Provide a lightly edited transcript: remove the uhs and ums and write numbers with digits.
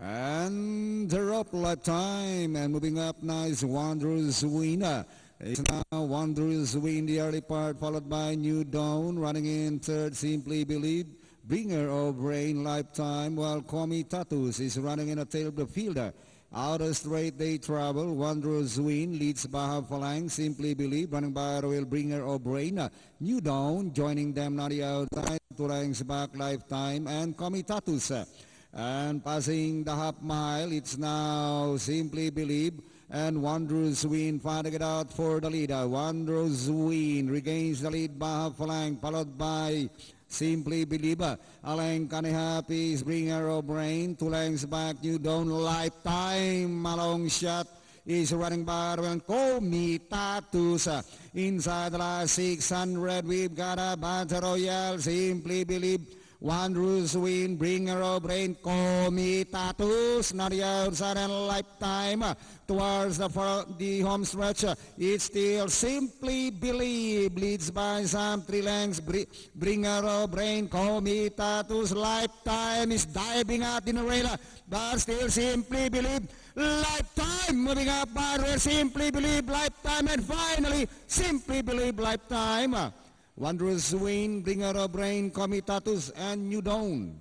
And they're up lifetime. And moving up now is Wanderers Winner. It's now Wanderers win the early part, followed by New Dawn, running in third, Simply Believe. Bringer of Rain Lifetime, while Komi Tatus is running in a tail of the fielder. Outer straight they travel. Wanderers win, leads Baha Falang, Simply Believe, running by Royal Bringer of Rain. New Dawn joining them now the outside, two lengths back Lifetime, and Komi Tatus. And passing the half mile, it's now Simply Believe. And Wanderers win, fighting it out for the leader. Wanderers win, regains the lead by Falang, followed by Simply Believe. Aleng Kanihapi is Bringer of Rain, two lengths back, New Dawn Lifetime. A long shot is running by Komi Tatus. Inside the last 600, we've got a Battle Royale, Simply Believe. Wanderers win, Bringer of Rain, Komi Tatus, now the outside and Lifetime towards the home stretch. It's still Simply Believe, leads by some 3 lengths, Bringer of Rain, Komi Tatus. Lifetime is diving out in the rail, but still Simply Believe. Lifetime moving up by Simply Believe, Lifetime, and finally Simply Believe, Lifetime. Wanderers win, Bringer of Rain, Komi Tatus, and New Dawn.